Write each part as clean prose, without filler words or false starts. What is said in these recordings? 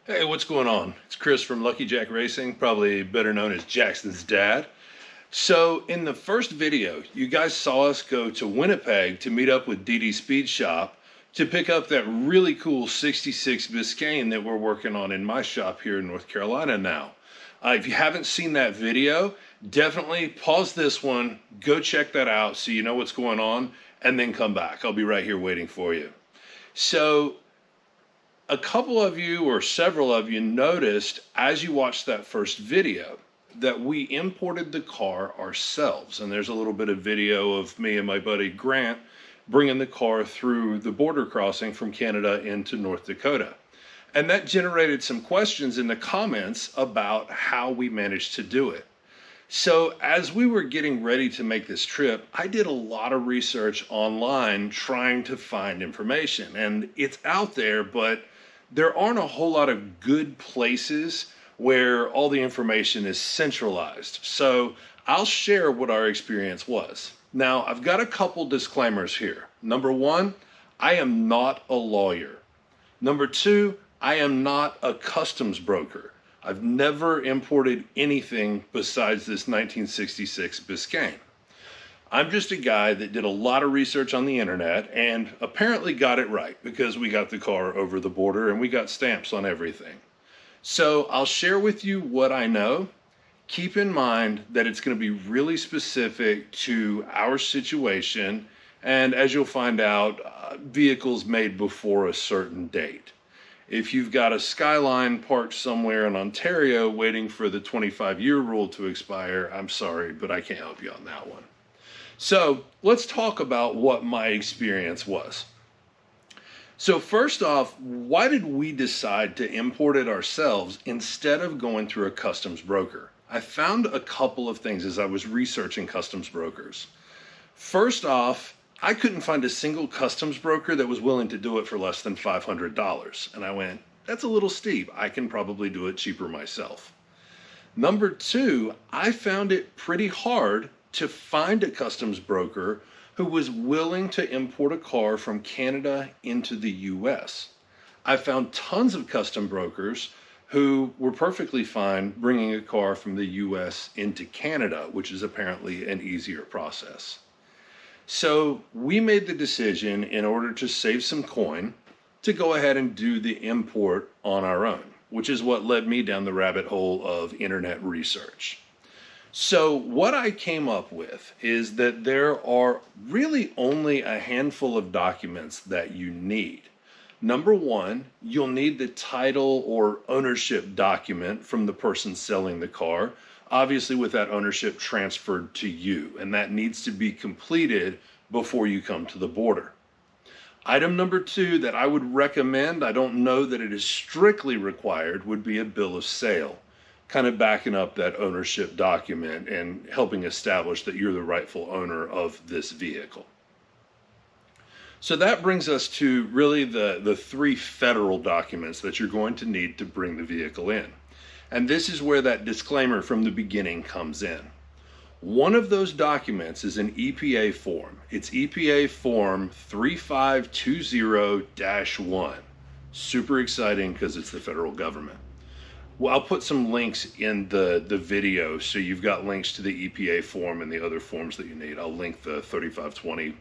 Hey, what's going on? It's Chris from Lucky Jack Racing, probably better known as Jackson's dad. So, in the first video, you guys saw us go to Winnipeg to meet up with DD Speed Shop to pick up that really cool 66 Biscayne that we're working on in my shop here in North Carolina now. If you haven't seen that video, definitely pause this one, go check that out so you know what's going on, and then come back. I'll be right here waiting for you. So, a couple of you or several of you noticed as you watched that first video that we imported the car ourselves. And there's a little bit of video of me and my buddy Grant bringing the car through the border crossing from Canada into North Dakota. And that generated some questions in the comments about how we managed to do it. So as we were getting ready to make this trip, I did a lot of research online trying to find information. And it's out there, but there aren't a whole lot of good places where all the information is centralized. So I'll share what our experience was. Now, I've got a couple disclaimers here. Number one, I am not a lawyer. Number two, I am not a customs broker. I've never imported anything besides this 1966 Biscayne. I'm just a guy that did a lot of research on the internet and apparently got it right because we got the car over the border and we got stamps on everything. So I'll share with you what I know. Keep in mind that it's going to be really specific to our situation, and as you'll find out, vehicles made before a certain date. If you've got a Skyline parked somewhere in Ontario waiting for the 25-year rule to expire, I'm sorry, but I can't help you on that one. So let's talk about what my experience was. So first off, why did we decide to import it ourselves instead of going through a customs broker? I found a couple of things as I was researching customs brokers. First off, I couldn't find a single customs broker that was willing to do it for less than $500. And I went, that's a little steep. I can probably do it cheaper myself. Number two, I found it pretty hard to find a customs broker who was willing to import a car from Canada into the US. I found tons of custom brokers who were perfectly fine bringing a car from the US into Canada, which is apparently an easier process. So we made the decision, in order to save some coin, to go ahead and do the import on our own, which is what led me down the rabbit hole of internet research. So what I came up with is that there are really only a handful of documents that you need. Number one, you'll need the title or ownership document from the person selling the car, obviously with that ownership transferred to you, and that needs to be completed before you come to the border. Item number two that I would recommend, I don't know that it is strictly required, would be a bill of sale, kind of backing up that ownership document and helping establish that you're the rightful owner of this vehicle. So that brings us to really the three federal documents that you're going to need to bring the vehicle in. And this is where that disclaimer from the beginning comes in. One of those documents is an EPA form. It's EPA form 3520-1. Super exciting because it's the federal government. Well, I'll put some links in the video, so you've got links to the EPA form and the other forms that you need. I'll link the 3520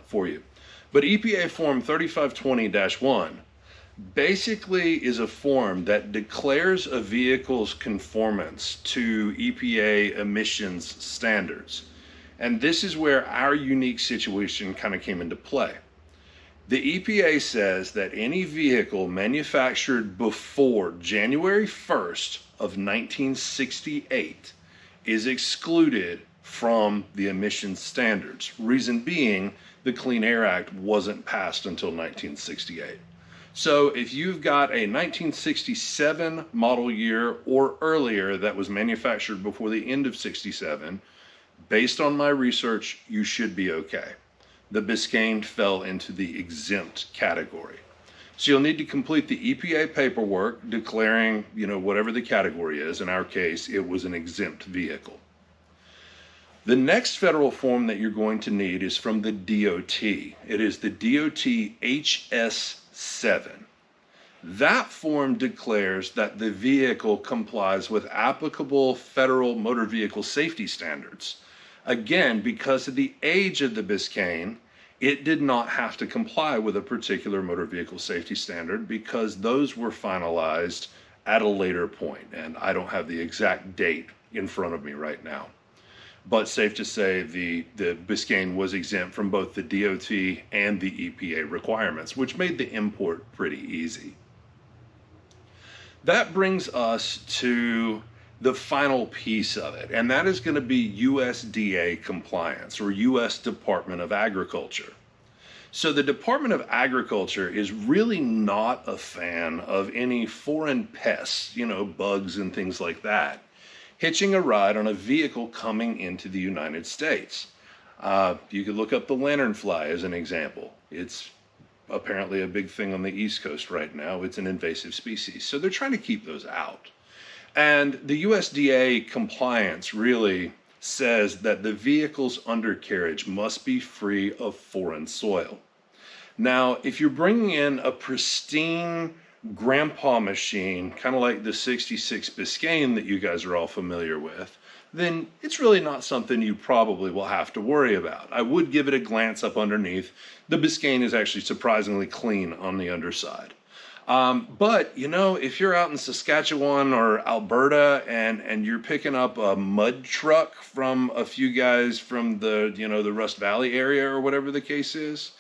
for you. But EPA form 3520-1 basically is a form that declares a vehicle's conformance to EPA emissions standards. And this is where our unique situation kind of came into play. The EPA says that any vehicle manufactured before January 1st of 1968 is excluded from the emissions standards. Reason being, the Clean Air Act wasn't passed until 1968. So if you've got a 1967 model year or earlier that was manufactured before the end of 67, based on my research, you should be okay. The Biscayne fell into the exempt category. So you'll need to complete the EPA paperwork declaring, whatever the category is. In our case, it was an exempt vehicle. The next federal form that you're going to need is from the DOT. It is the DOT HS7. That form declares that the vehicle complies with applicable federal motor vehicle safety standards. Again, because of the age of the Biscayne, it did not have to comply with a particular motor vehicle safety standard because those were finalized at a later point, and I don't have the exact date in front of me right now. But safe to say the Biscayne was exempt from both the DOT and the EPA requirements, which made the import pretty easy. That brings us to the final piece of it, and that is going to be USDA Compliance, or U.S. Department of Agriculture. So the Department of Agriculture is really not a fan of any foreign pests, bugs and things like that, hitching a ride on a vehicle coming into the United States. You could look up the lanternfly as an example. It's apparently a big thing on the East Coast right now. It's an invasive species, so they're trying to keep those out. And the USDA compliance really says that the vehicle's undercarriage must be free of foreign soil. Now, if you're bringing in a pristine grandpa machine, kind of like the 66 Biscayne that you guys are all familiar with, then it's really not something you probably will have to worry about. I would give it a glance up underneath. The Biscayne is actually surprisingly clean on the underside. But, if you're out in Saskatchewan or Alberta and you're picking up a mud truck from a few guys from the Rust Valley area or whatever the case is,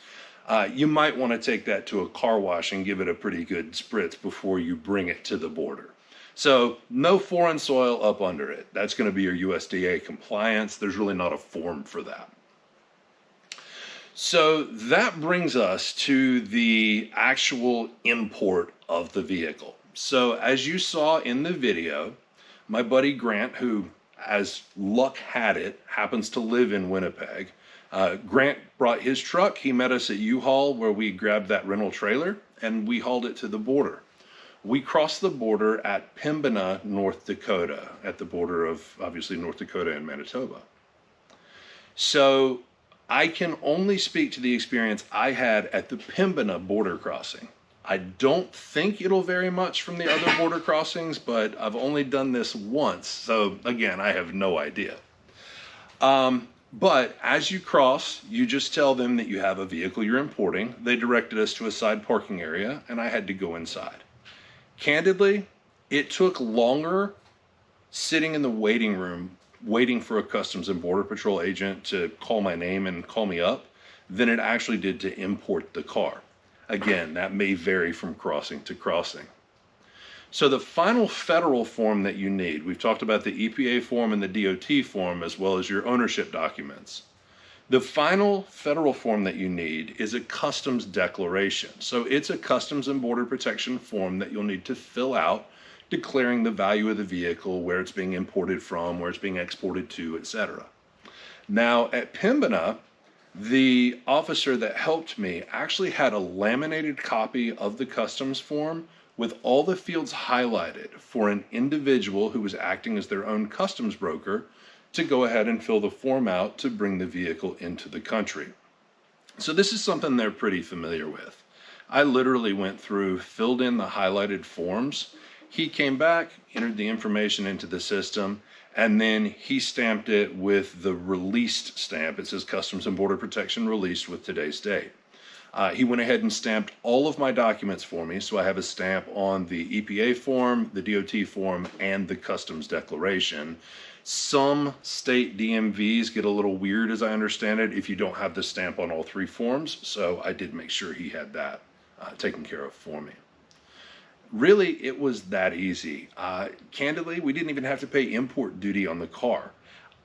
you might want to take that to a car wash and give it a pretty good spritz before you bring it to the border. So no foreign soil up under it. That's going to be your USDA compliance. There's really not a form for that. So that brings us to the actual import of the vehicle. So as you saw in the video, my buddy Grant, who, as luck had it, happens to live in Winnipeg, Grant brought his truck. He met us at U-Haul where we grabbed that rental trailer and we hauled it to the border. We crossed the border at Pembina, North Dakota, at the border of, obviously, North Dakota and Manitoba. So I can only speak to the experience I had at the Pembina border crossing. I don't think it'll vary much from the other border crossings, but I've only done this once. So again, I have no idea. But as you cross, you just tell them that you have a vehicle you're importing. They directed us to a side parking area, and I had to go inside. Candidly, it took longer sitting in the waiting room, waiting for a Customs and Border Patrol agent to call my name and call me up, than it actually did to import the car. Again, that may vary from crossing to crossing. So the final federal form that you need, we've talked about the EPA form and the DOT form, as well as your ownership documents. The final federal form that you need is a customs declaration. So it's a Customs and Border Protection form that you'll need to fill out, declaring the value of the vehicle, where it's being imported from, where it's being exported to, etc. Now at Pembina, the officer that helped me actually had a laminated copy of the customs form with all the fields highlighted for an individual who was acting as their own customs broker to go ahead and fill the form out to bring the vehicle into the country. So this is something they're pretty familiar with. I literally went through, filled in the highlighted forms. He came back, entered the information into the system, and then he stamped it with the released stamp. It says Customs and Border Protection released with today's date. He went ahead and stamped all of my documents for me, so I have a stamp on the EPA form, the DOT form, and the customs declaration. Some state DMVs get a little weird, as I understand it, if you don't have the stamp on all three forms, so I did make sure he had that taken care of for me. Really, it was that easy. Candidly, we didn't even have to pay import duty on the car.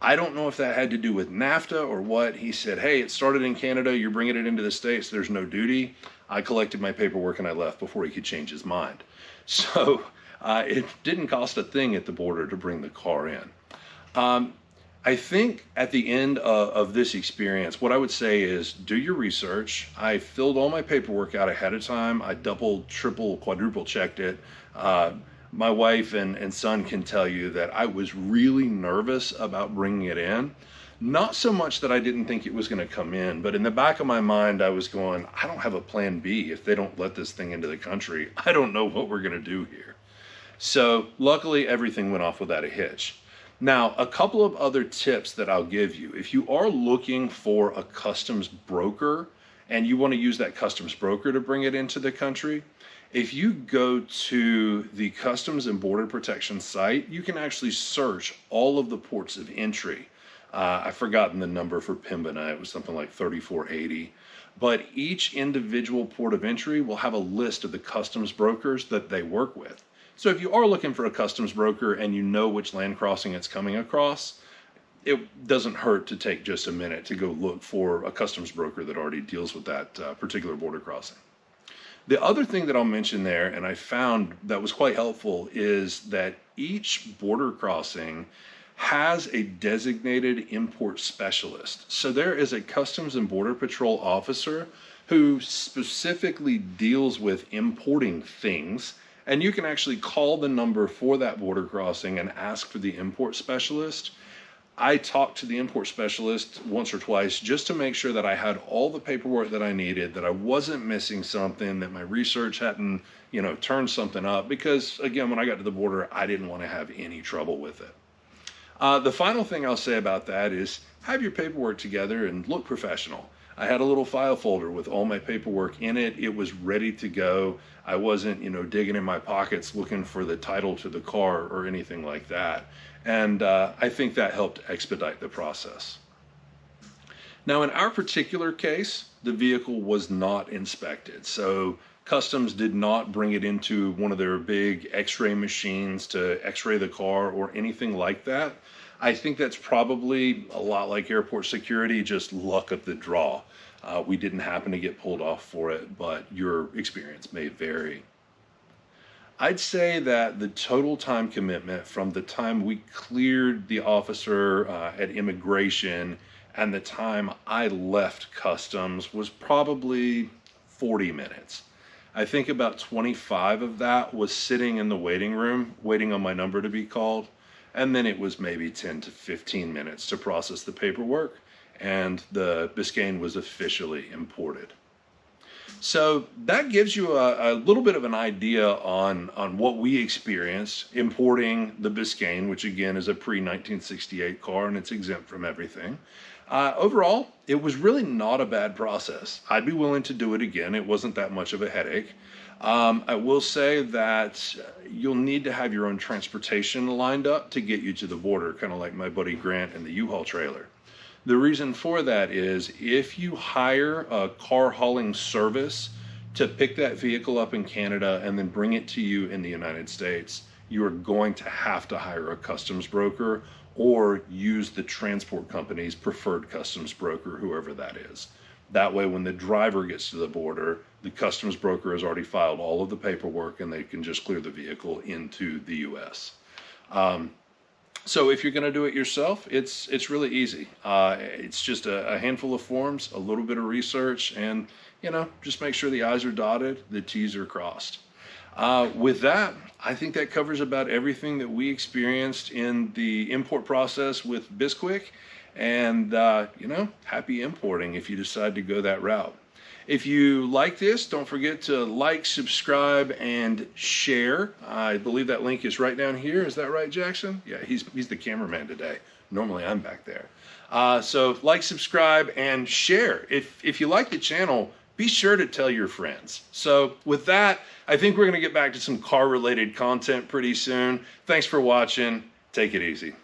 I don't know if that had to do with NAFTA or what. He said, hey, it started in Canada, you're bringing it into the States, there's no duty. I collected my paperwork and I left before he could change his mind. So it didn't cost a thing at the border to bring the car in. I think at the end of this experience, what I would say is do your research. I filled all my paperwork out ahead of time. I double, triple, quadruple checked it. My wife and son can tell you that I was really nervous about bringing it in Not so much that I didn't think it was going to come in, but in the back of my mind, I was going, I don't have a plan B if they don't let this thing into the country. I don't know what we're going to do here. So luckily, everything went off without a hitch. Now, a couple of other tips that I'll give you. If you are looking for a customs broker and you want to use that customs broker to bring it into the country, if you go to the Customs and Border Protection site, you can actually search all of the ports of entry. I've forgotten the number for Pembina. It was something like 3480. But each individual port of entry will have a list of the customs brokers that they work with. So if you are looking for a customs broker and you know which land crossing it's coming across, it doesn't hurt to take just a minute to go look for a customs broker that already deals with that particular border crossing. The other thing that I'll mention there, and I found that was quite helpful, is that each border crossing has a designated import specialist. So there is a Customs and Border Patrol officer who specifically deals with importing things, and you can actually call the number for that border crossing and ask for the import specialist. I talked to the import specialist once or twice just to make sure that I had all the paperwork that I needed, that I wasn't missing something, that my research hadn't, turned something up, because again, when I got to the border, I didn't want to have any trouble with it. The final thing I'll say about that is have your paperwork together and look professional. I had a little file folder with all my paperwork in it. It was ready to go. I wasn't, digging in my pockets looking for the title to the car or anything like that. And I think that helped expedite the process. Now, in our particular case, the vehicle was not inspected. So Customs did not bring it into one of their big x-ray machines to x-ray the car or anything like that. I think that's probably a lot like airport security, just luck of the draw. We didn't happen to get pulled off for it, but your experience may vary. I'd say that the total time commitment from the time we cleared the officer at immigration and the time I left Customs was probably 40 minutes. I think about 25 of that was sitting in the waiting room, waiting on my number to be called. And then it was maybe 10 to 15 minutes to process the paperwork, and the Biscayne was officially imported. So that gives you a little bit of an idea on what we experienced importing the Biscayne, which again is a pre-1968 car and it's exempt from everything. Overall, it was really not a bad process. I'd be willing to do it again. It wasn't that much of a headache. I will say that you'll need to have your own transportation lined up to get you to the border, kind of like my buddy Grant and the U-Haul trailer. The reason for that is if you hire a car hauling service to pick that vehicle up in Canada and then bring it to you in the United States, you are going to have to hire a customs broker or use the transport company's preferred customs broker, whoever that is. That way, when the driver gets to the border, the customs broker has already filed all of the paperwork and they can just clear the vehicle into the U.S. So if you're going to do it yourself, it's really easy. It's just a handful of forms, a little bit of research, and just make sure the I's are dotted, the T's are crossed. With that, I think that covers about everything that we experienced in the import process with Bisquick. And, happy importing if you decide to go that route. If you like this, don't forget to like, subscribe, and share. I believe that link is right down here. Is that right, Jackson? Yeah, he's the cameraman today. Normally I'm back there. So like, subscribe, and share. If you like the channel, be sure to tell your friends. So with that, I think we're going to get back to some car-related content pretty soon. Thanks for watching. Take it easy.